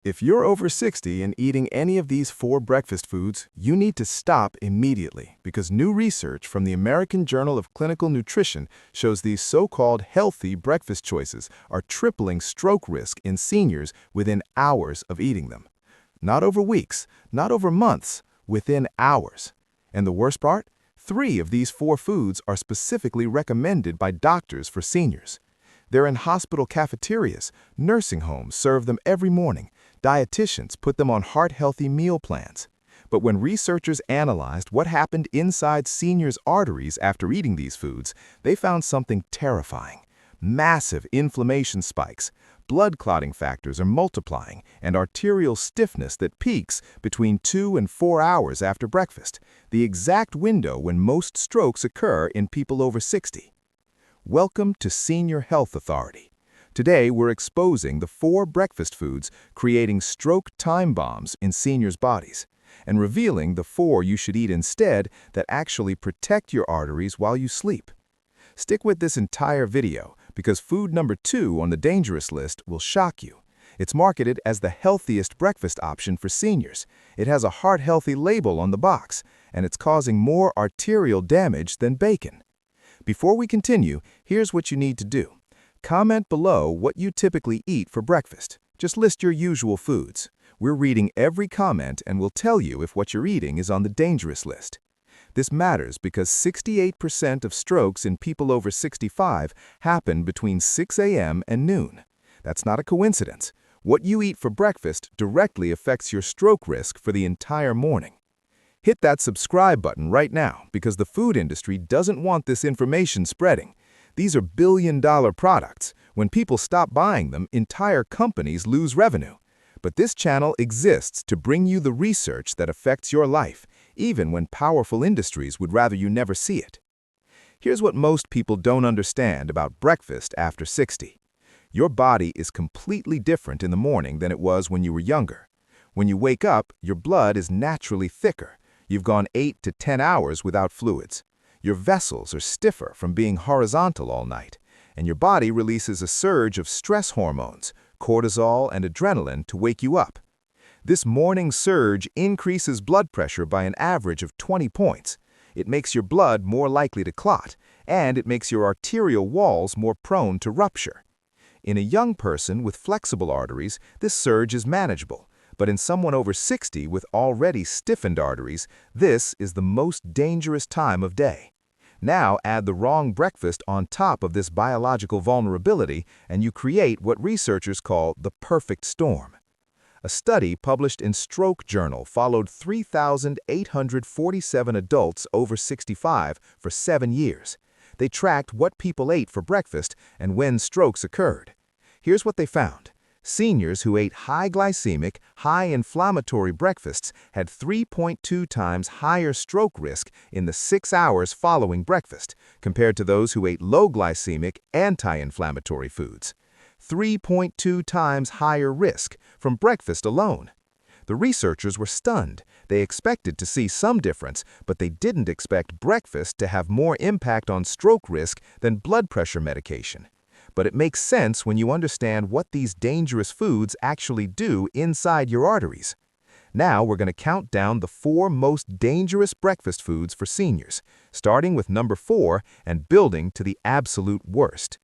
If you're over 60 and eating any of these four breakfast foods, you need to stop immediately because new research from the American Journal of Clinical Nutrition shows these so-called healthy breakfast choices are tripling stroke risk in seniors within hours of eating them. Not over weeks, not over months, within hours. And the worst part? 3 of these 4 foods are specifically recommended by doctors for seniors. They're in hospital cafeterias, nursing homes serve them every morning, dietitians put them on heart-healthy meal plans. But when researchers analyzed what happened inside seniors' arteries after eating these foods, they found something terrifying. Massive inflammation spikes, blood clotting factors are multiplying, and arterial stiffness that peaks between 2 and 4 hours after breakfast, the exact window when most strokes occur in people over 60. Welcome to Senior Health Authority. Today, we're exposing the 4 breakfast foods creating stroke time bombs in seniors' bodies and revealing the 4 you should eat instead that actually protect your arteries while you sleep. Stick with this entire video because food number 2 on the dangerous list will shock you. It's marketed as the healthiest breakfast option for seniors. It has a heart-healthy label on the box, and it's causing more arterial damage than bacon. Before we continue, here's what you need to do. Comment below what you typically eat for breakfast. Just list your usual foods. We're reading every comment and we'll tell you if what you're eating is on the dangerous list. This matters because 68% of strokes in people over 65 happen between 6 a.m. and noon. That's not a coincidence. What you eat for breakfast directly affects your stroke risk for the entire morning. Hit that subscribe button right now because the food industry doesn't want this information spreading. These are billion-dollar products. When people stop buying them, entire companies lose revenue. But this channel exists to bring you the research that affects your life, even when powerful industries would rather you never see it. Here's what most people don't understand about breakfast after 60. Your body is completely different in the morning than it was when you were younger. When you wake up, your blood is naturally thicker. You've gone 8 to 10 hours without fluids. Your vessels are stiffer from being horizontal all night, and your body releases a surge of stress hormones, cortisol and adrenaline to wake you up. This morning surge increases blood pressure by an average of 20 points. It makes your blood more likely to clot, and it makes your arterial walls more prone to rupture. In a young person with flexible arteries, this surge is manageable. But in someone over 60 with already stiffened arteries, this is the most dangerous time of day. Now add the wrong breakfast on top of this biological vulnerability, and you create what researchers call the perfect storm. A study published in Stroke Journal followed 3,847 adults over 65 for 7 years. They tracked what people ate for breakfast and when strokes occurred. Here's what they found. Seniors who ate high-glycemic, high-inflammatory breakfasts had 3.2 times higher stroke risk in the 6 hours following breakfast compared to those who ate low-glycemic, anti-inflammatory foods. 3.2 times higher risk from breakfast alone. The researchers were stunned. They expected to see some difference, but they didn't expect breakfast to have more impact on stroke risk than blood pressure medication. But it makes sense when you understand what these dangerous foods actually do inside your arteries. Now we're going to count down the 4 most dangerous breakfast foods for seniors, starting with number 4 and building to the absolute worst.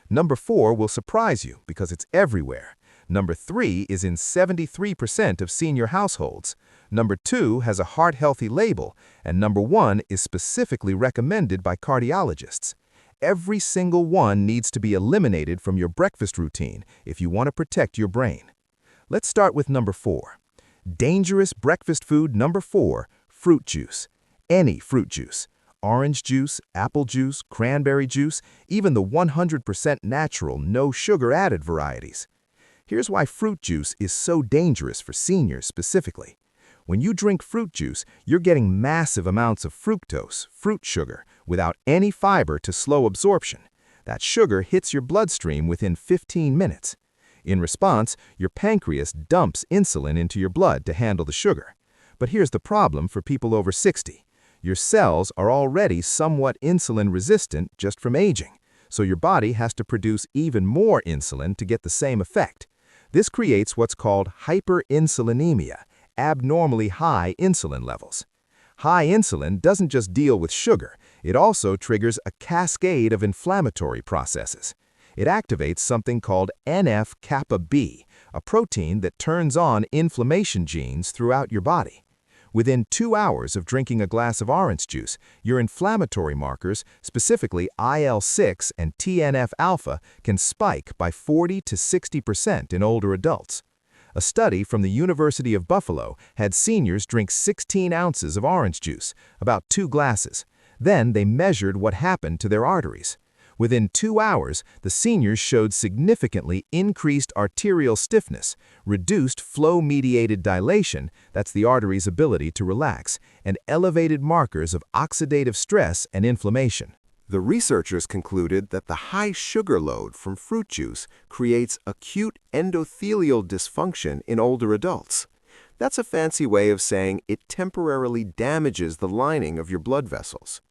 Number 4 will surprise you because it's everywhere. Number 3 is in 73% of senior households. Number 2 has a heart-healthy label, and number 1 is specifically recommended by cardiologists. Every single one needs to be eliminated from your breakfast routine if you want to protect your brain. Let's start with number 4. Dangerous breakfast food number 4, fruit juice. Any fruit juice. Orange juice, apple juice, cranberry juice, even the 100% natural, no sugar added varieties. Here's why fruit juice is so dangerous for seniors specifically. When you drink fruit juice, you're getting massive amounts of fructose, fruit sugar, without any fiber to slow absorption. That sugar hits your bloodstream within 15 minutes. In response, your pancreas dumps insulin into your blood to handle the sugar. But here's the problem for people over 60. Your cells are already somewhat insulin resistant just from aging, so your body has to produce even more insulin to get the same effect. This creates what's called hyperinsulinemia, abnormally high insulin levels. High insulin doesn't just deal with sugar, it also triggers a cascade of inflammatory processes. It activates something called NF-kappa B, a protein that turns on inflammation genes throughout your body. Within 2 hours of drinking a glass of orange juice, your inflammatory markers, specifically IL-6 and TNF-alpha, can spike by 40 to 60% in older adults. A study from the University of Buffalo had seniors drink 16 ounces of orange juice, about 2 glasses. Then they measured what happened to their arteries. Within 2 hours, the seniors showed significantly increased arterial stiffness, reduced flow-mediated dilation, that's the artery's ability to relax, and elevated markers of oxidative stress and inflammation. The researchers concluded that the high sugar load from fruit juice creates acute endothelial dysfunction in older adults. That's a fancy way of saying it temporarily damages the lining of your blood vessels.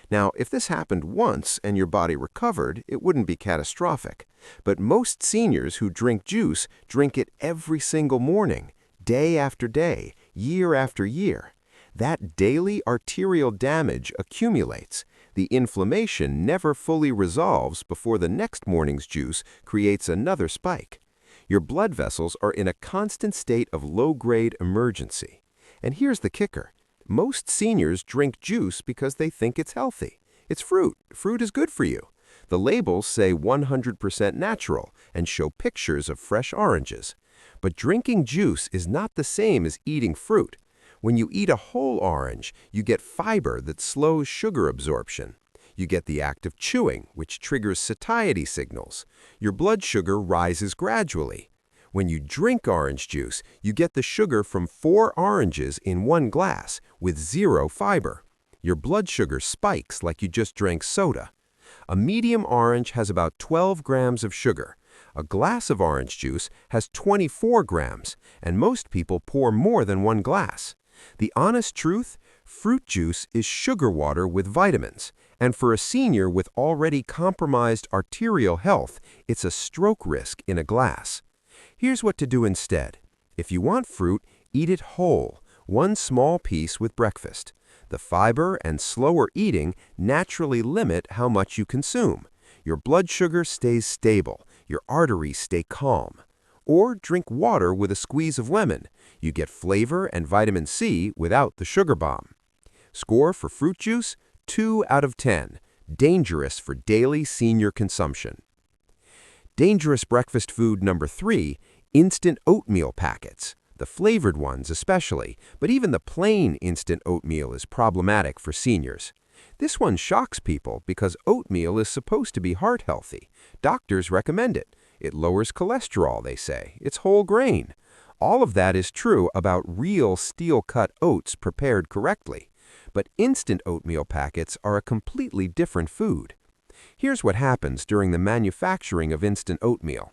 Now, if this happened once and your body recovered, it wouldn't be catastrophic. But most seniors who drink juice drink it every single morning, day after day, year after year. That daily arterial damage accumulates. The inflammation never fully resolves before the next morning's juice creates another spike. Your blood vessels are in a constant state of low-grade emergency. And here's the kicker. Most seniors drink juice because they think it's healthy. It's fruit. Fruit is good for you. The labels say 100% natural and show pictures of fresh oranges. But drinking juice is not the same as eating fruit. When you eat a whole orange, you get fiber that slows sugar absorption. You get the act of chewing, which triggers satiety signals. Your blood sugar rises gradually. When you drink orange juice, you get the sugar from 4 oranges in 1 glass with 0 fiber. Your blood sugar spikes like you just drank soda. A medium orange has about 12 grams of sugar. A glass of orange juice has 24 grams, and most people pour more than 1 glass. The honest truth, fruit juice is sugar water with vitamins, and for a senior with already compromised arterial health, it's a stroke risk in a glass. Here's what to do instead. If you want fruit, eat it whole, 1 small piece with breakfast. The fiber and slower eating naturally limit how much you consume. Your blood sugar stays stable, your arteries stay calm. Or drink water with a squeeze of lemon. You get flavor and vitamin C without the sugar bomb. Score for fruit juice, 2 out of 10. Dangerous for daily senior consumption. Dangerous breakfast food number 3, instant oatmeal packets. The flavored ones especially, but even the plain instant oatmeal is problematic for seniors. This one shocks people because oatmeal is supposed to be heart healthy. Doctors recommend it. It lowers cholesterol, they say. It's whole grain. All of that is true about real steel-cut oats prepared correctly. But instant oatmeal packets are a completely different food. Here's what happens during the manufacturing of instant oatmeal.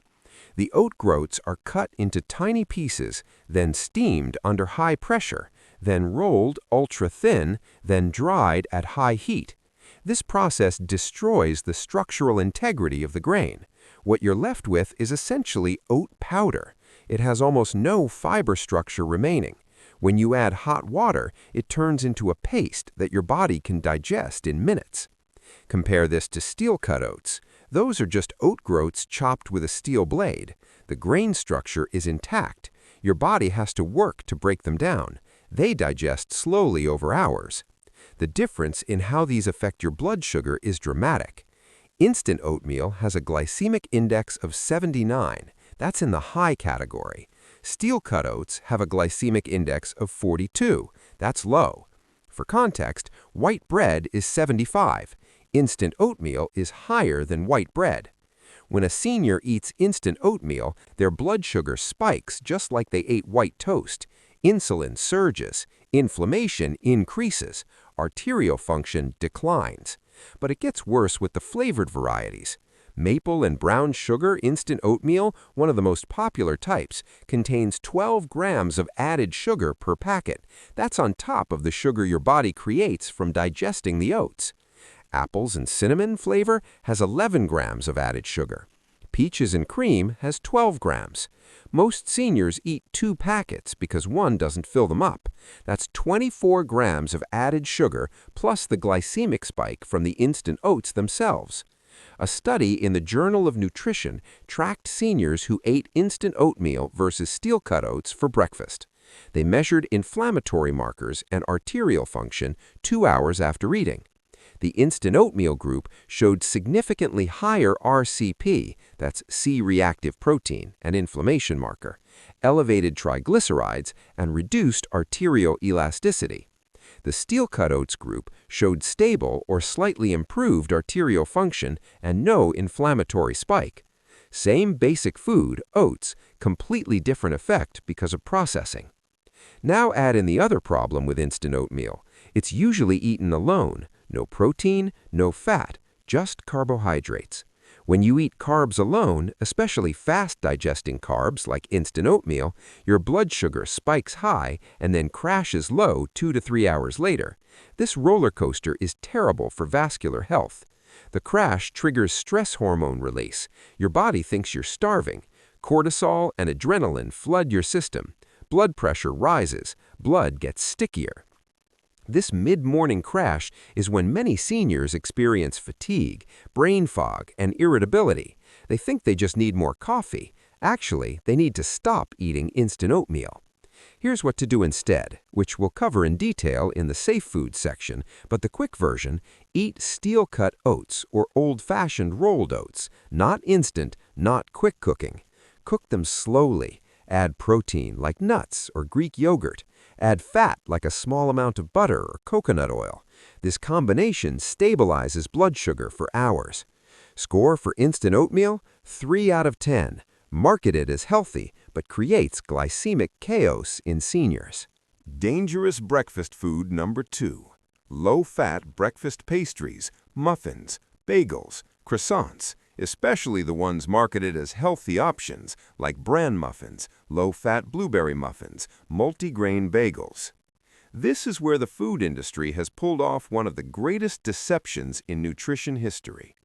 The oat groats are cut into tiny pieces, then steamed under high pressure, then rolled ultra-thin, then dried at high heat. This process destroys the structural integrity of the grain. What you're left with is essentially oat powder. It has almost no fiber structure remaining. When you add hot water, it turns into a paste that your body can digest in minutes. Compare this to steel-cut oats. Those are just oat groats chopped with a steel blade. The grain structure is intact. Your body has to work to break them down. They digest slowly over hours. The difference in how these affect your blood sugar is dramatic. Instant oatmeal has a glycemic index of 79. That's in the high category. Steel-cut oats have a glycemic index of 42. That's low. For context, white bread is 75. Instant oatmeal is higher than white bread. When a senior eats instant oatmeal, their blood sugar spikes just like they ate white toast. Insulin surges, inflammation increases, arterial function declines. But it gets worse with the flavored varieties. Maple and brown sugar instant oatmeal, one of the most popular types, contains 12 grams of added sugar per packet. That's on top of the sugar your body creates from digesting the oats. Apples and cinnamon flavor has 11 grams of added sugar. Peaches and cream has 12 grams. Most seniors eat 2 packets because one doesn't fill them up. That's 24 grams of added sugar plus the glycemic spike from the instant oats themselves. A study in the Journal of Nutrition tracked seniors who ate instant oatmeal versus steel-cut oats for breakfast. They measured inflammatory markers and arterial function 2 hours after eating. The instant oatmeal group showed significantly higher RCP, that's C-reactive protein, an inflammation marker, elevated triglycerides, and reduced arterial elasticity. The steel-cut oats group showed stable or slightly improved arterial function and no inflammatory spike. Same basic food, oats, completely different effect because of processing. Now add in the other problem with instant oatmeal. It's usually eaten alone. No protein, no fat, just carbohydrates. When you eat carbs alone, especially fast-digesting carbs like instant oatmeal, your blood sugar spikes high and then crashes low 2 to 3 hours later. This roller coaster is terrible for vascular health. The crash triggers stress hormone release. Your body thinks you're starving. Cortisol and adrenaline flood your system. Blood pressure rises. Blood gets stickier. This mid-morning crash is when many seniors experience fatigue, brain fog, and irritability. They think they just need more coffee. Actually, they need to stop eating instant oatmeal. Here's what to do instead, which we'll cover in detail in the safe food section, but the quick version, eat steel-cut oats or old-fashioned rolled oats, not instant, not quick cooking. Cook them slowly. Add protein like nuts or Greek yogurt. Add fat like a small amount of butter or coconut oil. This combination stabilizes blood sugar for hours. Score for instant oatmeal, 3 out of 10. Marketed as healthy, but creates glycemic chaos in seniors. Dangerous breakfast food number 2. Low-fat breakfast pastries, muffins, bagels, croissants, especially the ones marketed as healthy options like bran muffins, low-fat blueberry muffins, multigrain bagels. This is where the food industry has pulled off one of the greatest deceptions in nutrition history.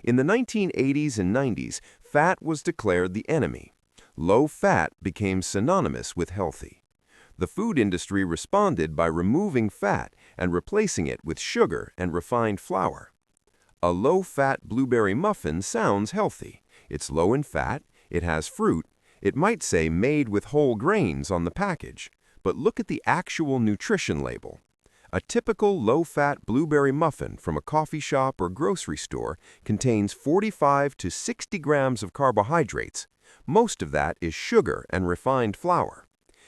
In the 1980s and 90s, fat was declared the enemy. Low fat became synonymous with healthy. The food industry responded by removing fat and replacing it with sugar and refined flour. A low-fat blueberry muffin sounds healthy. It's low in fat, it has fruit, it might say made with whole grains on the package. But look at the actual nutrition label. A typical low-fat blueberry muffin from a coffee shop or grocery store contains 45 to 60 grams of carbohydrates. Most of that is sugar and refined flour.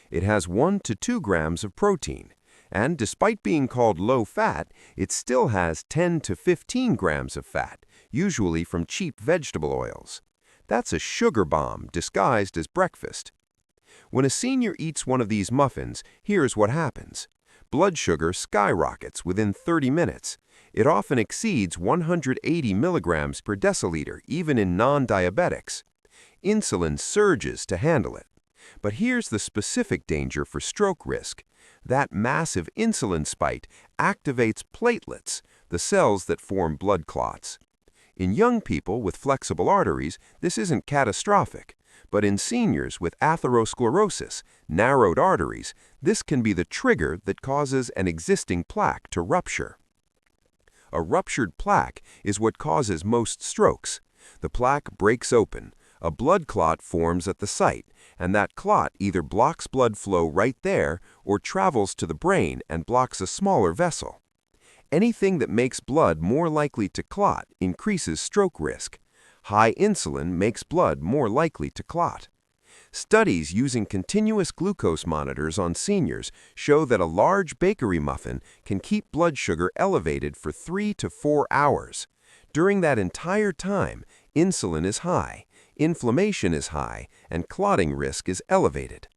It has 1 to 2 grams of protein. And despite being called low-fat, it still has 10 to 15 grams of fat, usually from cheap vegetable oils. That's a sugar bomb disguised as breakfast. When a senior eats one of these muffins, here's what happens. Blood sugar skyrockets within 30 minutes. It often exceeds 180 milligrams per deciliter, even in non-diabetics. Insulin surges to handle it. But here's the specific danger for stroke risk. That massive insulin spike activates platelets, the cells that form blood clots. In young people with flexible arteries, this isn't catastrophic, but in seniors with atherosclerosis, narrowed arteries, this can be the trigger that causes an existing plaque to rupture. A ruptured plaque is what causes most strokes. The plaque breaks open. A blood clot forms at the site, and that clot either blocks blood flow right there or travels to the brain and blocks a smaller vessel. Anything that makes blood more likely to clot increases stroke risk. High insulin makes blood more likely to clot. Studies using continuous glucose monitors on seniors show that a large bakery muffin can keep blood sugar elevated for 3 to 4 hours. During that entire time, insulin is high. Inflammation is high, and clotting risk is elevated.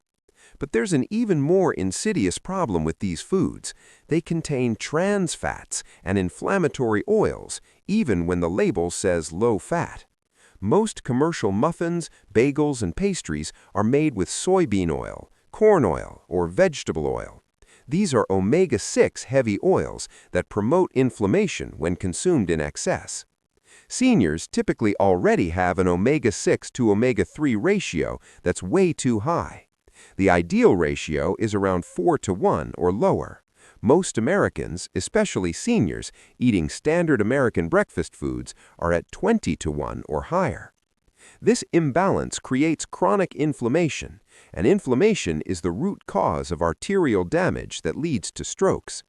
But there's an even more insidious problem with these foods. They contain trans fats and inflammatory oils, even when the label says low fat. Most commercial muffins, bagels, and pastries are made with soybean oil, corn oil, or vegetable oil. These are omega-6 heavy oils that promote inflammation when consumed in excess. Seniors typically already have an omega-6 to omega-3 ratio that's way too high. The ideal ratio is around 4 to 1 or lower. Most Americans, especially seniors, eating standard American breakfast foods are at 20 to 1 or higher. This imbalance creates chronic inflammation, and inflammation is the root cause of arterial damage that leads to strokes.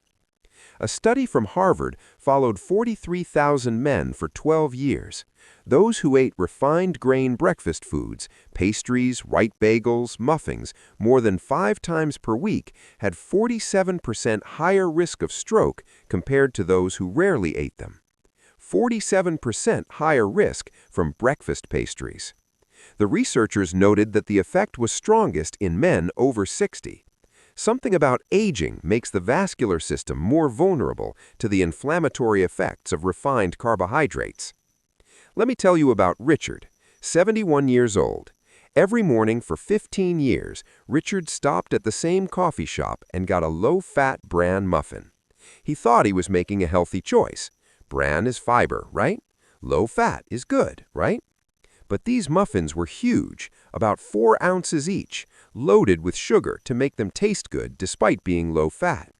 A study from Harvard followed 43,000 men for 12 years. Those who ate refined grain breakfast foods, pastries, white bagels, muffins, more than 5 times per week had 47% higher risk of stroke compared to those who rarely ate them. 47% higher risk from breakfast pastries. The researchers noted that the effect was strongest in men over 60. Something about aging makes the vascular system more vulnerable to the inflammatory effects of refined carbohydrates. Let me tell you about Richard, 71 years old. Every morning for 15 years, Richard stopped at the same coffee shop and got a low-fat bran muffin. He thought he was making a healthy choice. Bran is fiber, right? Low fat is good, right? But these muffins were huge, about 4 ounces each, loaded with sugar to make them taste good despite being low fat.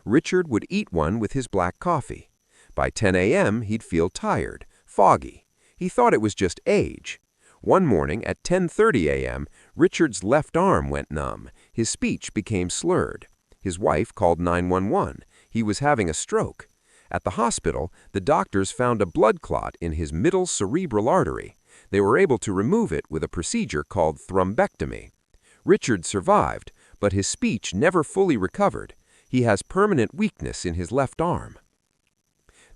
Richard would eat one with his black coffee. By 10 a.m., he'd feel tired, foggy. He thought it was just age. One morning at 10:30 a.m., Richard's left arm went numb. His speech became slurred. His wife called 911. He was having a stroke. At the hospital, the doctors found a blood clot in his middle cerebral artery. They were able to remove it with a procedure called thrombectomy. Richard survived, but his speech never fully recovered. He has permanent weakness in his left arm.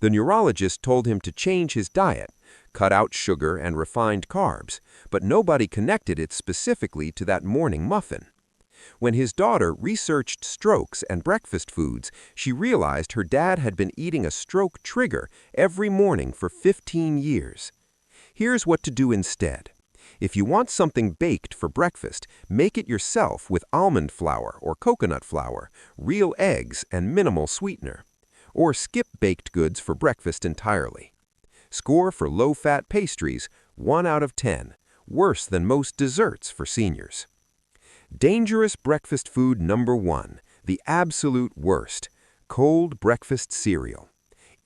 The neurologist told him to change his diet, cut out sugar and refined carbs, but nobody connected it specifically to that morning muffin. When his daughter researched strokes and breakfast foods, she realized her dad had been eating a stroke trigger every morning for 15 years. Here's what to do instead. If you want something baked for breakfast, make it yourself with almond flour or coconut flour, real eggs, and minimal sweetener. Or skip baked goods for breakfast entirely. Score for low-fat pastries, 1 out of 10, worse than most desserts for seniors. Dangerous breakfast food number 1, the absolute worst, cold breakfast cereal.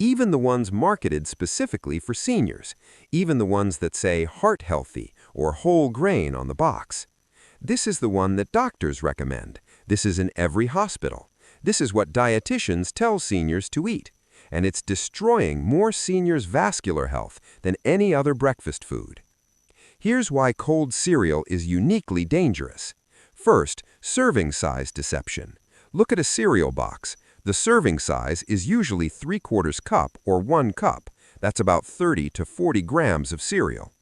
Even the ones marketed specifically for seniors, even the ones that say heart healthy or whole grain on the box. This is the one that doctors recommend. This is in every hospital. This is what dietitians tell seniors to eat. And it's destroying more seniors' vascular health than any other breakfast food. Here's why cold cereal is uniquely dangerous. First, serving size deception. Look at a cereal box. The serving size is usually 3/4 cup or 1 cup. That's about 30 to 40 grams of cereal.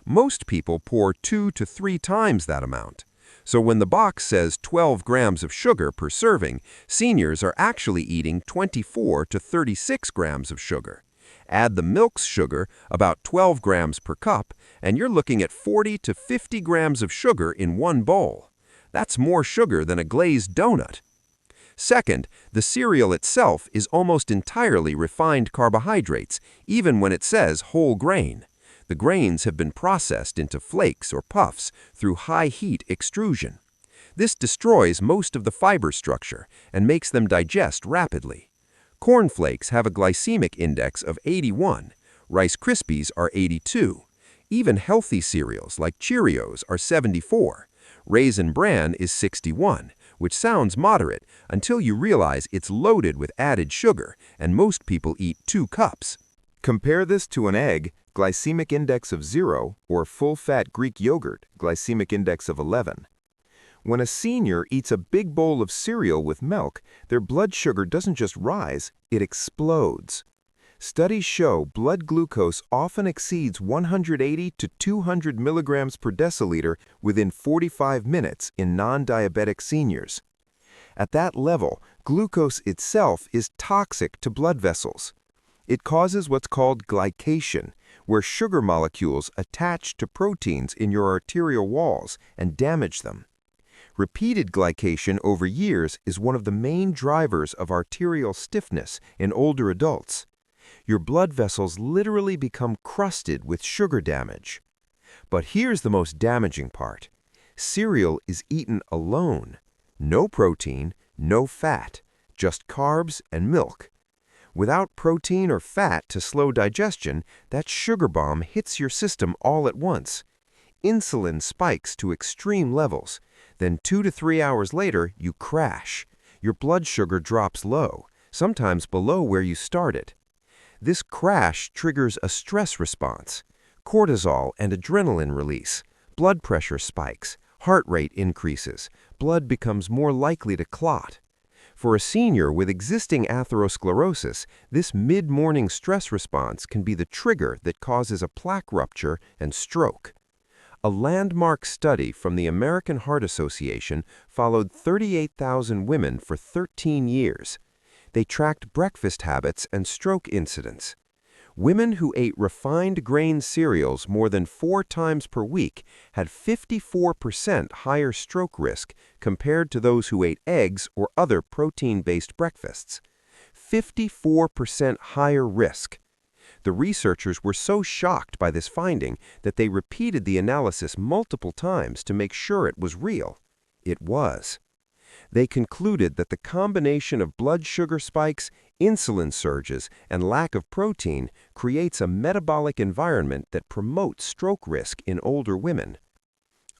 Most people pour 2 to 3 times that amount. So when the box says 12 grams of sugar per serving, seniors are actually eating 24 to 36 grams of sugar. Add the milk's sugar, about 12 grams per cup, and you're looking at 40 to 50 grams of sugar in one bowl. That's more sugar than a glazed donut. Second, the cereal itself is almost entirely refined carbohydrates, even when it says whole grain. The grains have been processed into flakes or puffs through high-heat extrusion. This destroys most of the fiber structure and makes them digest rapidly. Corn flakes have a glycemic index of 81. Rice Krispies are 82. Even healthy cereals like Cheerios are 74. Raisin Bran is 61, which sounds moderate until you realize it's loaded with added sugar, and most people eat 2 cups. Compare this to an egg, glycemic index of 0, or full-fat Greek yogurt, glycemic index of 11. When a senior eats a big bowl of cereal with milk, their blood sugar doesn't just rise, it explodes. Studies show blood glucose often exceeds 180 to 200 milligrams per deciliter within 45 minutes in non-diabetic seniors. At that level, glucose itself is toxic to blood vessels. It causes what's called glycation, where sugar molecules attach to proteins in your arterial walls and damage them. Repeated glycation over years is one of the main drivers of arterial stiffness in older adults. Your blood vessels literally become crusted with sugar damage. But here's the most damaging part. Cereal is eaten alone. No protein, no fat, just carbs and milk. Without protein or fat to slow digestion, that sugar bomb hits your system all at once. Insulin spikes to extreme levels. Then 2 to 3 hours later, you crash. Your blood sugar drops low, sometimes below where you started. This crash triggers a stress response. Cortisol and adrenaline release. Blood pressure spikes. Heart rate increases. Blood becomes more likely to clot. For a senior with existing atherosclerosis, this mid-morning stress response can be the trigger that causes a plaque rupture and stroke. A landmark study from the American Heart Association followed 38,000 women for 13 years. They tracked breakfast habits and stroke incidence. Women who ate refined grain cereals more than 4 times per week had 54% higher stroke risk compared to those who ate eggs or other protein-based breakfasts. 54% higher risk. The researchers were so shocked by this finding that they repeated the analysis multiple times to make sure it was real. It was. They concluded that the combination of blood sugar spikes, insulin surges, and lack of protein creates a metabolic environment that promotes stroke risk in older women.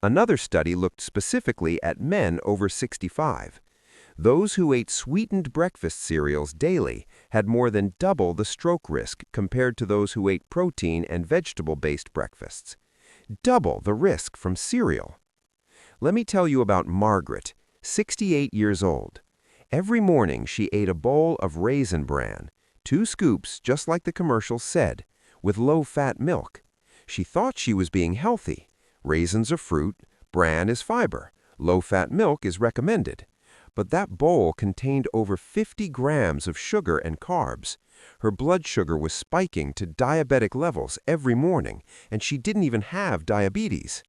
Another study looked specifically at men over 65. Those who ate sweetened breakfast cereals daily had more than double the stroke risk compared to those who ate protein and vegetable-based breakfasts. Double the risk from cereal. Let me tell you about Margaret, 68 years old. Every morning she ate a bowl of Raisin Bran, 2 scoops just like the commercial said, with low-fat milk. She thought she was being healthy. Raisins are fruit, bran is fiber, low-fat milk is recommended. But that bowl contained over 50 grams of sugar and carbs. Her blood sugar was spiking to diabetic levels every morning, and she didn't even have diabetes.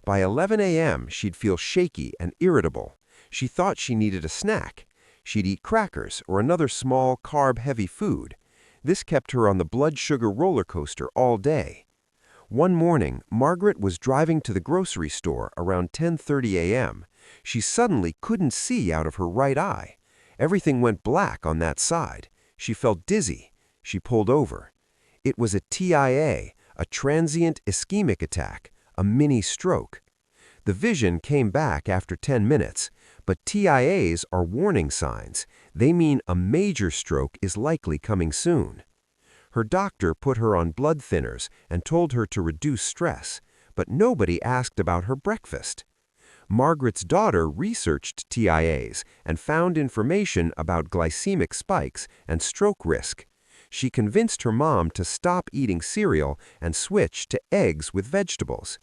By 11 a.m., she'd feel shaky and irritable. She thought she needed a snack. She'd eat crackers or another small, carb-heavy food. This kept her on the blood sugar roller coaster all day. One morning, Margaret was driving to the grocery store around 10:30 a.m. She suddenly couldn't see out of her right eye. Everything went black on that side. She felt dizzy. She pulled over. It was a TIA, a transient ischemic attack, a mini stroke. The vision came back after 10 minutes, but TIAs are warning signs. They mean a major stroke is likely coming soon. Her doctor put her on blood thinners and told her to reduce stress, but nobody asked about her breakfast. Margaret's daughter researched TIAs and found information about glycemic spikes and stroke risk. She convinced her mom to stop eating cereal and switch to eggs with vegetables.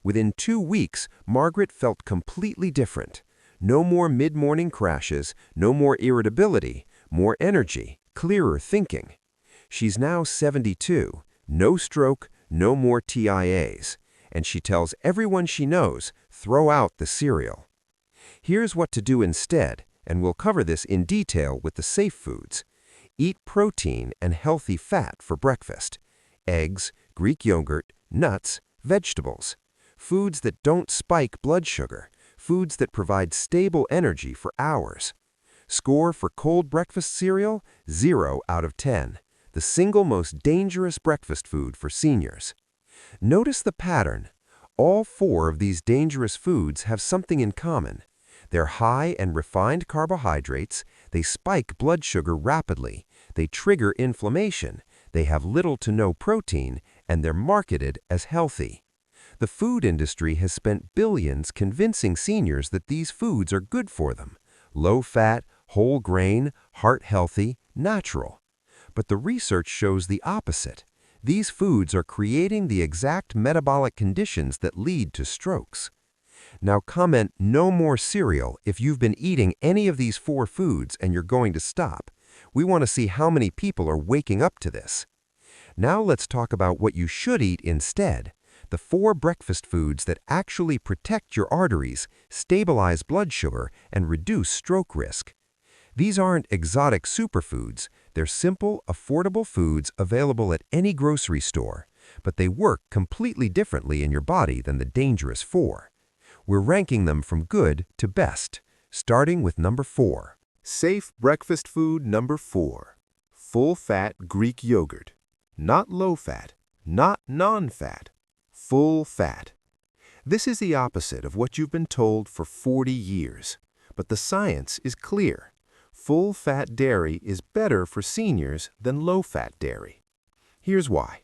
Within 2 weeks, Margaret felt completely different. No more mid-morning crashes, no more irritability, more energy, clearer thinking. She's now 72, no stroke, no more TIAs, and she tells everyone she knows, throw out the cereal. Here's what to do instead, and we'll cover this in detail with the safe foods. Eat protein and healthy fat for breakfast. Eggs, Greek yogurt, nuts, vegetables. Foods that don't spike blood sugar. Foods that provide stable energy for hours. Score for cold breakfast cereal, 0 out of 10. The single most dangerous breakfast food for seniors. Notice the pattern. All 4 of these dangerous foods have something in common. They're high in refined carbohydrates, they spike blood sugar rapidly, they trigger inflammation, they have little to no protein, and they're marketed as healthy. The food industry has spent billions convincing seniors that these foods are good for them. Low-fat, whole grain, heart-healthy, natural. But the research shows the opposite. These foods are creating the exact metabolic conditions that lead to strokes. Now comment "no more cereal" if you've been eating any of these 4 foods and you're going to stop. We want to see how many people are waking up to this. Now let's talk about what you should eat instead. The 4 breakfast foods that actually protect your arteries, stabilize blood sugar, and reduce stroke risk. These aren't exotic superfoods, they're simple, affordable foods available at any grocery store, but they work completely differently in your body than the dangerous 4. We're ranking them from good to best, starting with number 4. Safe breakfast food number 4. Full-fat Greek yogurt. Not low-fat, not non-fat, full-fat. This is the opposite of what you've been told for 40 years. But the science is clear. Full-fat dairy is better for seniors than low-fat dairy. Here's why.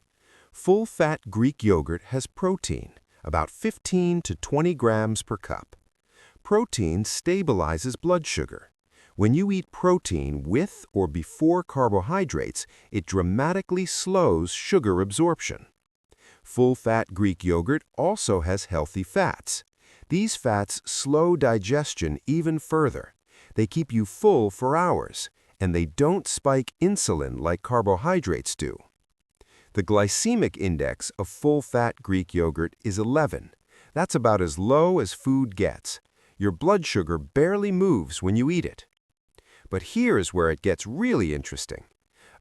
Full-fat Greek yogurt has protein, about 15 to 20 grams per cup. Protein stabilizes blood sugar. When you eat protein with or before carbohydrates, it dramatically slows sugar absorption. Full-fat Greek yogurt also has healthy fats. These fats slow digestion even further. They keep you full for hours, and they don't spike insulin like carbohydrates do. The glycemic index of full-fat Greek yogurt is 11. That's about as low as food gets. Your blood sugar barely moves when you eat it. But here's where it gets really interesting.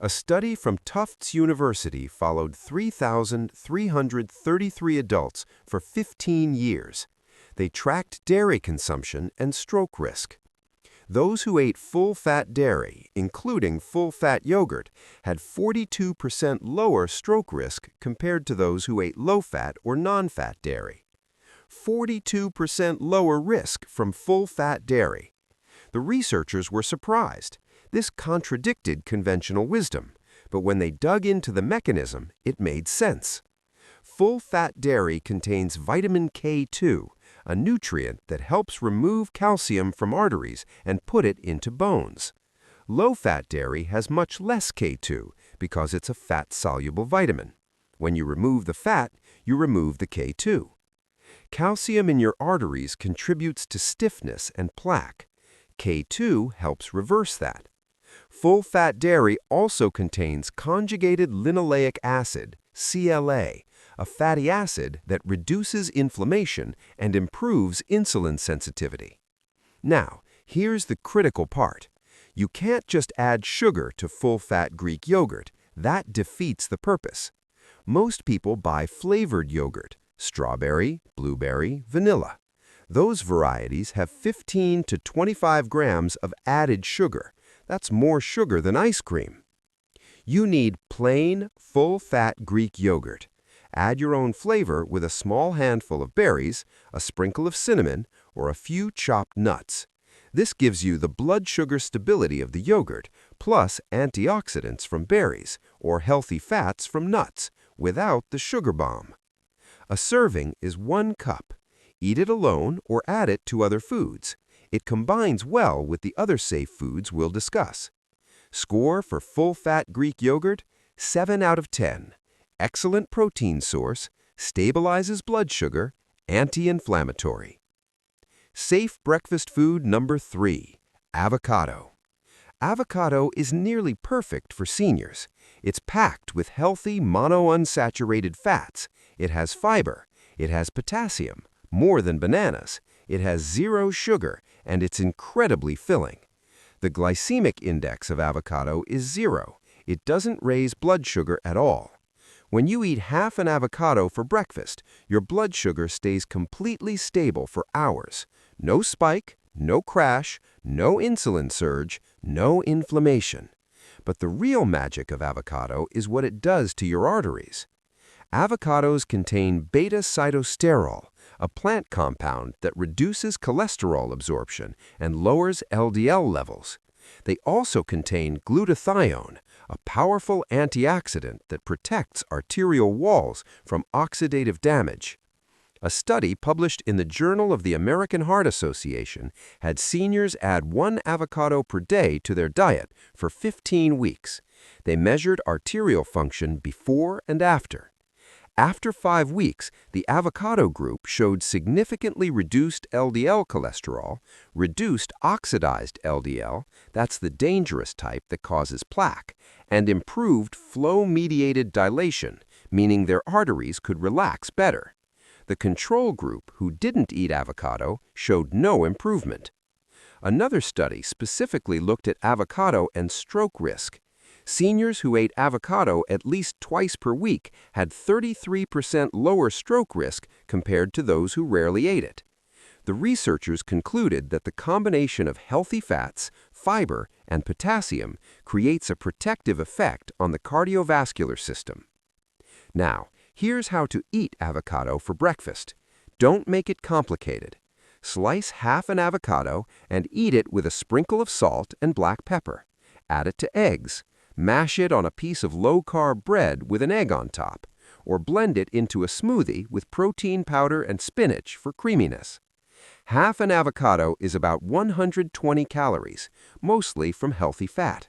A study from Tufts University followed 3,333 adults for 15 years. They tracked dairy consumption and stroke risk. Those who ate full-fat dairy, including full-fat yogurt, had 42% lower stroke risk compared to those who ate low-fat or non-fat dairy. 42% lower risk from full-fat dairy. The researchers were surprised. This contradicted conventional wisdom, but when they dug into the mechanism, it made sense. Full-fat dairy contains vitamin K2, a nutrient that helps remove calcium from arteries and put it into bones. Low-fat dairy has much less K2 because it's a fat-soluble vitamin. When you remove the fat, you remove the K2. Calcium in your arteries contributes to stiffness and plaque. K2 helps reverse that. Full-fat dairy also contains conjugated linoleic acid, CLA, a fatty acid that reduces inflammation and improves insulin sensitivity. Now, here's the critical part. You can't just add sugar to full-fat Greek yogurt. That defeats the purpose. Most people buy flavored yogurt, strawberry, blueberry, vanilla. Those varieties have 15 to 25 grams of added sugar. That's more sugar than ice cream. You need plain, full-fat Greek yogurt. Add your own flavor with a small handful of berries, a sprinkle of cinnamon, or a few chopped nuts. This gives you the blood sugar stability of the yogurt, plus antioxidants from berries, or healthy fats from nuts, without the sugar bomb. A serving is 1 cup. Eat it alone or add it to other foods. It combines well with the other safe foods we'll discuss. Score for full-fat Greek yogurt, 7 out of 10. Excellent protein source, stabilizes blood sugar, anti-inflammatory. Safe breakfast food number 3, avocado. Avocado is nearly perfect for seniors. It's packed with healthy monounsaturated fats. It has fiber. It has potassium, more than bananas. It has 0 sugar, and it's incredibly filling. The glycemic index of avocado is 0. It doesn't raise blood sugar at all. When you eat half an avocado for breakfast, your blood sugar stays completely stable for hours. No spike, no crash, no insulin surge, no inflammation. But the real magic of avocado is what it does to your arteries. Avocados contain beta-cytosterol, a plant compound that reduces cholesterol absorption and lowers LDL levels. They also contain glutathione, a powerful antioxidant that protects arterial walls from oxidative damage. A study published in the Journal of the American Heart Association had seniors add 1 avocado per day to their diet for 15 weeks. They measured arterial function before and after. After 5 weeks, the avocado group showed significantly reduced LDL cholesterol, reduced oxidized LDL, that's the dangerous type that causes plaque, and improved flow-mediated dilation, meaning their arteries could relax better. The control group, who didn't eat avocado, showed no improvement. Another study specifically looked at avocado and stroke risk. Seniors who ate avocado at least twice per week had 33% lower stroke risk compared to those who rarely ate it. The researchers concluded that the combination of healthy fats, fiber, and potassium creates a protective effect on the cardiovascular system. Now, here's how to eat avocado for breakfast. Don't make it complicated. Slice half an avocado and eat it with a sprinkle of salt and black pepper. Add it to eggs. Mash it on a piece of low-carb bread with an egg on top, or blend it into a smoothie with protein powder and spinach for creaminess. Half an avocado is about 120 calories, mostly from healthy fat.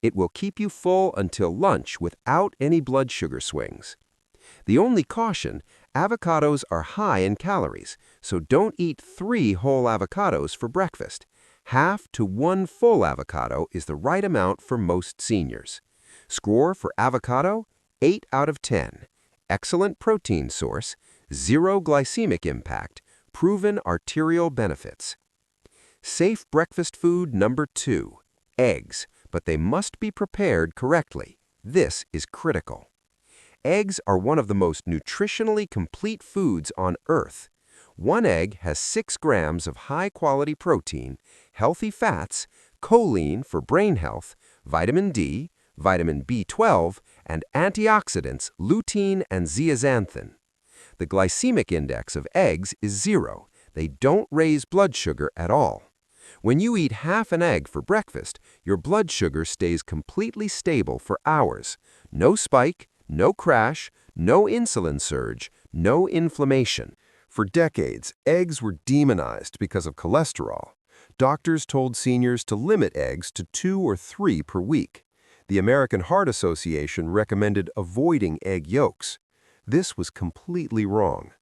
It will keep you full until lunch without any blood sugar swings. The only caution, avocados are high in calories, so don't eat 3 whole avocados for breakfast. Half to 1 full avocado is the right amount for most seniors. Score for avocado, 8 out of 10. Excellent protein source, 0 glycemic impact, proven arterial benefits. Safe breakfast food number 2, eggs, but they must be prepared correctly. This is critical. Eggs are one of the most nutritionally complete foods on Earth. 1 egg has 6 grams of high-quality protein, healthy fats, choline for brain health, vitamin D, vitamin B12, and antioxidants lutein and zeaxanthin. The glycemic index of eggs is 0. They don't raise blood sugar at all. When you eat half an egg for breakfast, your blood sugar stays completely stable for hours. No spike, no crash, no insulin surge, no inflammation. For decades, eggs were demonized because of cholesterol. Doctors told seniors to limit eggs to 2 or 3 per week. The American Heart Association recommended avoiding egg yolks. This was completely wrong.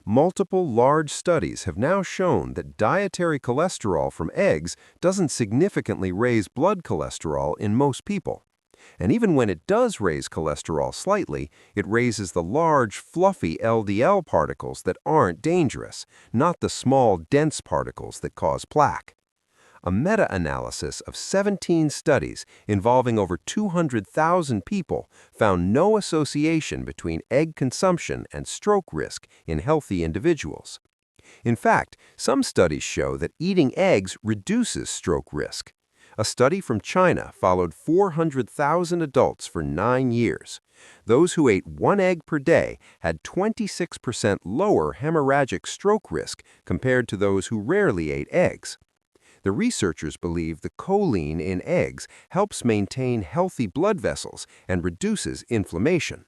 Multiple large studies have now shown that dietary cholesterol from eggs doesn't significantly raise blood cholesterol in most people. And even when it does raise cholesterol slightly, it raises the large, fluffy LDL particles that aren't dangerous, not the small, dense particles that cause plaque. A meta-analysis of 17 studies involving over 200,000 people found no association between egg consumption and stroke risk in healthy individuals. In fact, some studies show that eating eggs reduces stroke risk. A study from China followed 400,000 adults for 9 years. Those who ate 1 egg per day had 26% lower hemorrhagic stroke risk compared to those who rarely ate eggs. The researchers believe the choline in eggs helps maintain healthy blood vessels and reduces inflammation.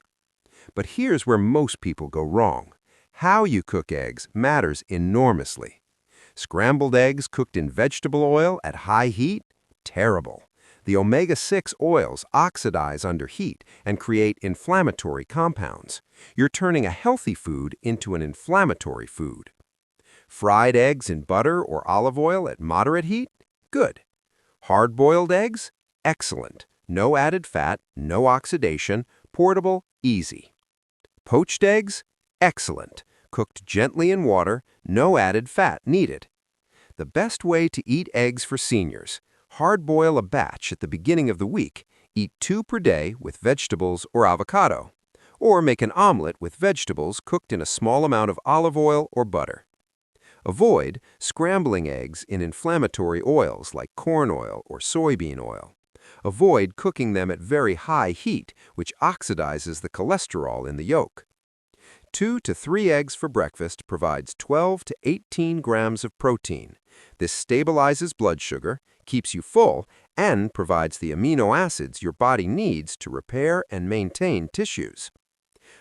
But here's where most people go wrong. How you cook eggs matters enormously. Scrambled eggs cooked in vegetable oil at high heat? Terrible. The omega-6 oils oxidize under heat and create inflammatory compounds. You're turning a healthy food into an inflammatory food. Fried eggs in butter or olive oil at moderate heat? Good. Hard-boiled eggs? Excellent. No added fat, no oxidation, portable, easy. Poached eggs? Excellent. Cooked gently in water, no added fat needed. The best way to eat eggs for seniors: hard-boil a batch at the beginning of the week, eat 2 per day with vegetables or avocado, or make an omelet with vegetables cooked in a small amount of olive oil or butter. Avoid scrambling eggs in inflammatory oils like corn oil or soybean oil. Avoid cooking them at very high heat, which oxidizes the cholesterol in the yolk. 2 to 3 eggs for breakfast provides 12 to 18 grams of protein. This stabilizes blood sugar, keeps you full, and provides the amino acids your body needs to repair and maintain tissues.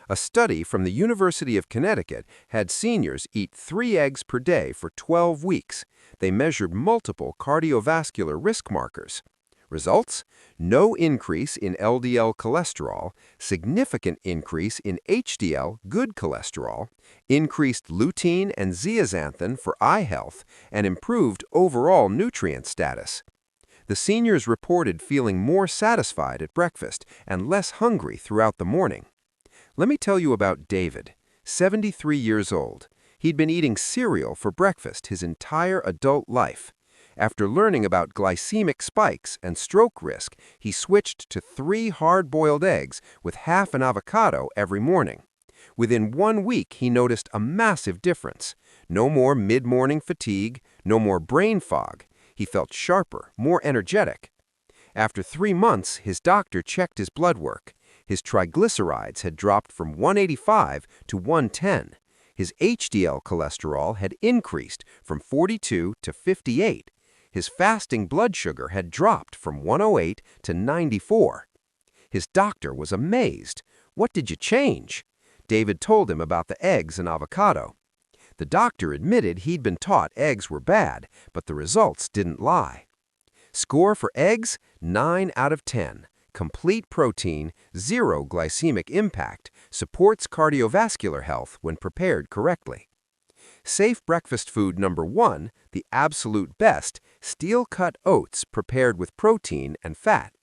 A study from the University of Connecticut had seniors eat 3 eggs per day for 12 weeks. They measured multiple cardiovascular risk markers. Results? No increase in LDL cholesterol, significant increase in HDL good cholesterol, increased lutein and zeaxanthin for eye health, and improved overall nutrient status. The seniors reported feeling more satisfied at breakfast and less hungry throughout the morning. Let me tell you about David, 73 years old. He'd been eating cereal for breakfast his entire adult life. After learning about glycemic spikes and stroke risk, he switched to 3 hard-boiled eggs with half an avocado every morning. Within 1 week, he noticed a massive difference. No more mid-morning fatigue, no more brain fog. He felt sharper, more energetic. After 3 months, his doctor checked his blood work. His triglycerides had dropped from 185 to 110. His HDL cholesterol had increased from 42 to 58. His fasting blood sugar had dropped from 108 to 94. His doctor was amazed. "What did you change?" David told him about the eggs and avocado. The doctor admitted he'd been taught eggs were bad, but the results didn't lie. Score for eggs, 9 out of 10. Complete protein, 0 glycemic impact, supports cardiovascular health when prepared correctly. Safe breakfast food number 1, the absolute best, steel-cut oats prepared with protein and fat.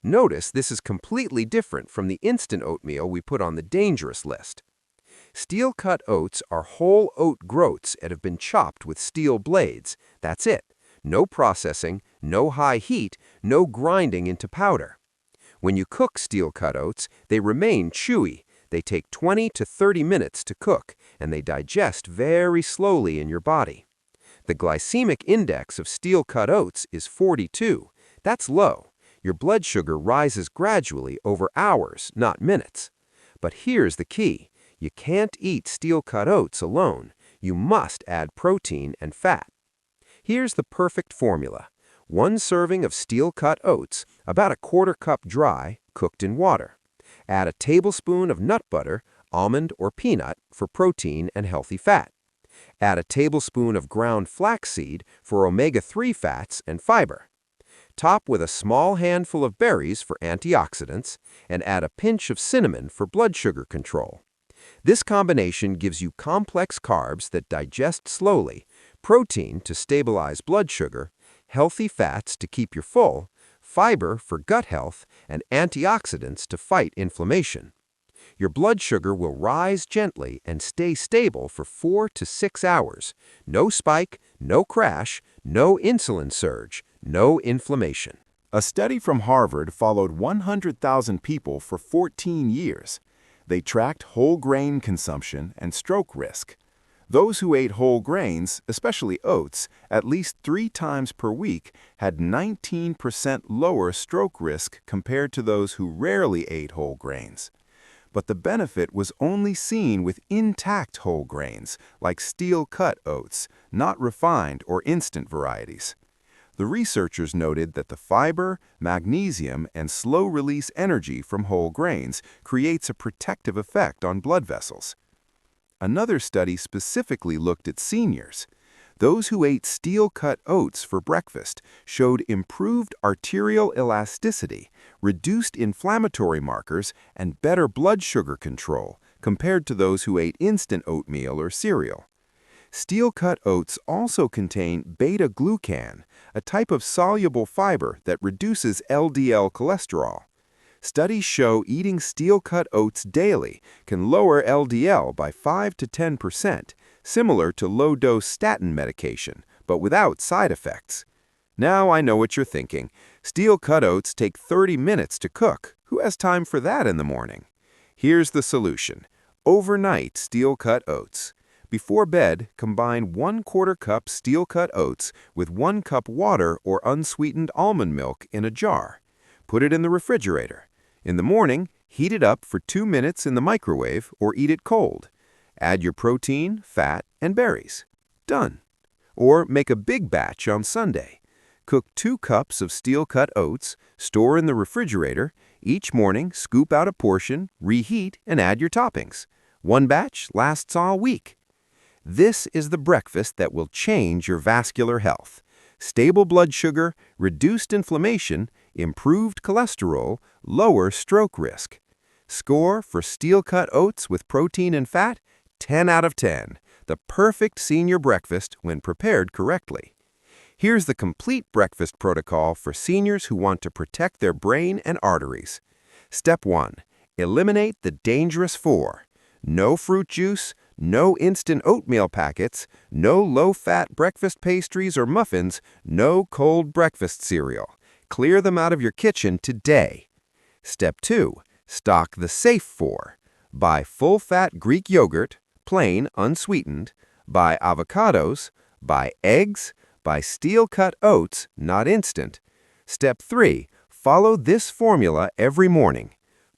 Notice this is completely different from the instant oatmeal we put on the dangerous list. Steel-cut oats are whole oat groats that have been chopped with steel blades. That's it. No processing, no high heat, no grinding into powder. When you cook steel-cut oats, they remain chewy. They take 20 to 30 minutes to cook, and they digest very slowly in your body. The glycemic index of steel-cut oats is 42. That's low. Your blood sugar rises gradually over hours, not minutes. But here's the key. You can't eat steel-cut oats alone. You must add protein and fat. Here's the perfect formula. 1 serving of steel-cut oats, about a 1/4 cup dry, cooked in water. Add a tablespoon of nut butter, almond or peanut, for protein and healthy fat. Add a tablespoon of ground flaxseed for omega-3 fats and fiber. Top with a small handful of berries for antioxidants, and add a pinch of cinnamon for blood sugar control. This combination gives you complex carbs that digest slowly, protein to stabilize blood sugar, healthy fats to keep you full, fiber for gut health, and antioxidants to fight inflammation. Your blood sugar will rise gently and stay stable for 4 to 6 hours. No spike, no crash, no insulin surge, no inflammation. A study from Harvard followed 100,000 people for 14 years. They tracked whole grain consumption and stroke risk. Those who ate whole grains, especially oats, at least 3 times per week had 19% lower stroke risk compared to those who rarely ate whole grains. But the benefit was only seen with intact whole grains, like steel-cut oats, not refined or instant varieties. The researchers noted that the fiber, magnesium, and slow-release energy from whole grains creates a protective effect on blood vessels. Another study specifically looked at seniors. Those who ate steel-cut oats for breakfast showed improved arterial elasticity, reduced inflammatory markers, and better blood sugar control compared to those who ate instant oatmeal or cereal. Steel-cut oats also contain beta-glucan, a type of soluble fiber that reduces LDL cholesterol. Studies show eating steel-cut oats daily can lower LDL by 5 to 10%, similar to low-dose statin medication, but without side effects. Now I know what you're thinking. Steel-cut oats take 30 minutes to cook. Who has time for that in the morning? Here's the solution. Overnight steel-cut oats. Before bed, combine 1/4 cup steel-cut oats with 1 cup water or unsweetened almond milk in a jar. Put it in the refrigerator. In the morning, heat it up for 2 minutes in the microwave or eat it cold. Add your protein, fat, and berries. Done. Or make a big batch on Sunday. Cook 2 cups of steel-cut oats, store in the refrigerator. Each morning, scoop out a portion, reheat, and add your toppings. 1 batch lasts all week. This is the breakfast that will change your vascular health. Stable blood sugar, reduced inflammation, improved cholesterol, lower stroke risk. Score for steel-cut oats with protein and fat, 10 out of 10. The perfect senior breakfast when prepared correctly. Here's the complete breakfast protocol for seniors who want to protect their brain and arteries. Step 1. Eliminate the dangerous 4. No fruit juice, no instant oatmeal packets, no low-fat breakfast pastries or muffins, no cold breakfast cereal. Clear them out of your kitchen today. Step 2. Stock the safe 4. Buy full-fat Greek yogurt, plain, unsweetened. Buy avocados. Buy eggs. Buy steel-cut oats, not instant. Step 3. Follow this formula every morning.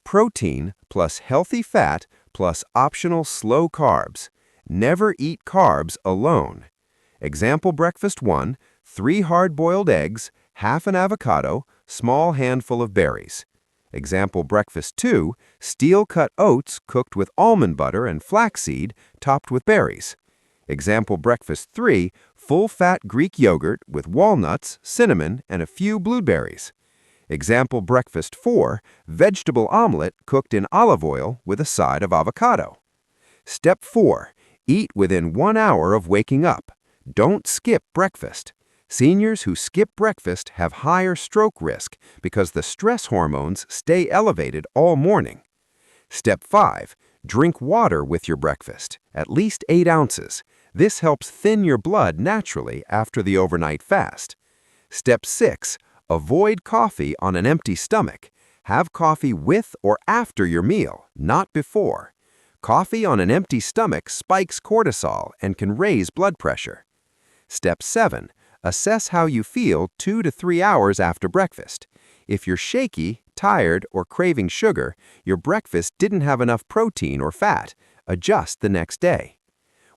Protein plus healthy fat plus optional slow carbs. Never eat carbs alone. Example breakfast 1, 3 hard-boiled eggs, half an avocado, small handful of berries. Example breakfast 2, steel-cut oats cooked with almond butter and flaxseed topped with berries. Example breakfast 3, full-fat Greek yogurt with walnuts, cinnamon, and a few blueberries. Example breakfast 4, vegetable omelet cooked in olive oil with a side of avocado. Step 4, eat within 1 hour of waking up. Don't skip breakfast. Seniors who skip breakfast have higher stroke risk because the stress hormones stay elevated all morning. Step 5, drink water with your breakfast, at least 8 ounces. This helps thin your blood naturally after the overnight fast. Step 6, avoid coffee on an empty stomach. Have coffee with or after your meal, not before. Coffee on an empty stomach spikes cortisol and can raise blood pressure. Step 7, assess how you feel 2 to 3 hours after breakfast. If you're shaky, tired, or craving sugar, your breakfast didn't have enough protein or fat. Adjust the next day.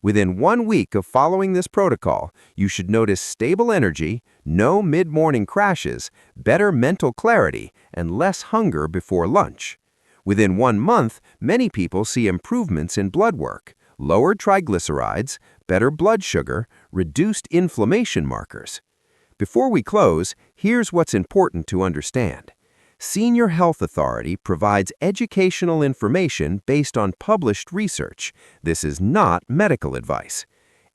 Within 1 week of following this protocol, you should notice stable energy, no mid-morning crashes, better mental clarity, and less hunger before lunch. Within 1 month, many people see improvements in blood work, lowered triglycerides, better blood sugar, reduced inflammation markers. Before we close, here's what's important to understand. Senior Health Authority provides educational information based on published research. This is not medical advice.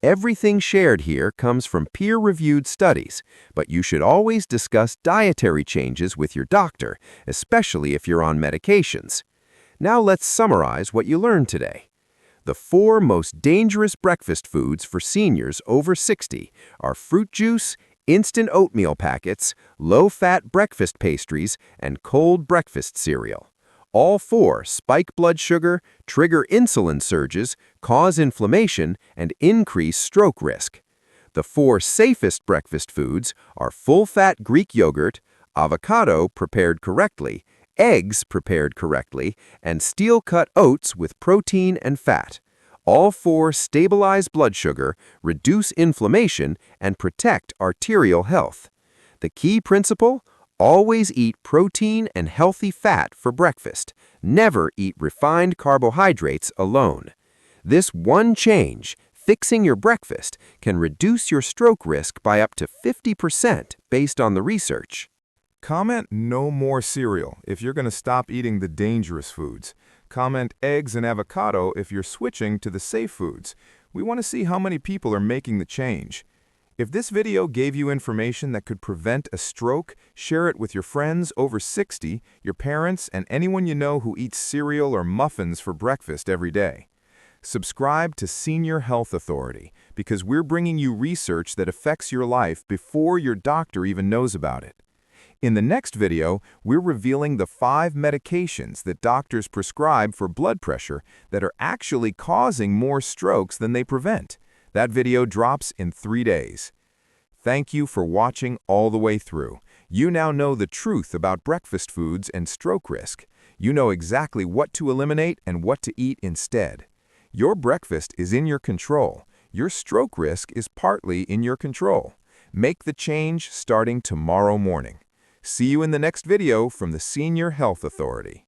Everything shared here comes from peer-reviewed studies, but you should always discuss dietary changes with your doctor, especially if you're on medications. Now let's summarize what you learned today. The 4 most dangerous breakfast foods for seniors over 60 are fruit juice, instant oatmeal packets, low-fat breakfast pastries, and cold breakfast cereal. All 4 spike blood sugar, trigger insulin surges, cause inflammation, and increase stroke risk. The 4 safest breakfast foods are full-fat Greek yogurt, avocado prepared correctly, eggs prepared correctly, and steel-cut oats with protein and fat. All 4 stabilize blood sugar, reduce inflammation, and protect arterial health. The key principle? Always eat protein and healthy fat for breakfast. Never eat refined carbohydrates alone. This one change, fixing your breakfast, can reduce your stroke risk by up to 50% based on the research. Comment no more cereal if you're going to stop eating the dangerous foods. Comment eggs and avocado if you're switching to the safe foods. We want to see how many people are making the change. If this video gave you information that could prevent a stroke, share it with your friends over 60, your parents, and anyone you know who eats cereal or muffins for breakfast every day. Subscribe to Senior Health Authority because we're bringing you research that affects your life before your doctor even knows about it. In the next video, we're revealing the 5 medications that doctors prescribe for blood pressure that are actually causing more strokes than they prevent. That video drops in 3 days. Thank you for watching all the way through. You now know the truth about breakfast foods and stroke risk. You know exactly what to eliminate and what to eat instead. Your breakfast is in your control. Your stroke risk is partly in your control. Make the change starting tomorrow morning. See you in the next video from the Senior Health Authority.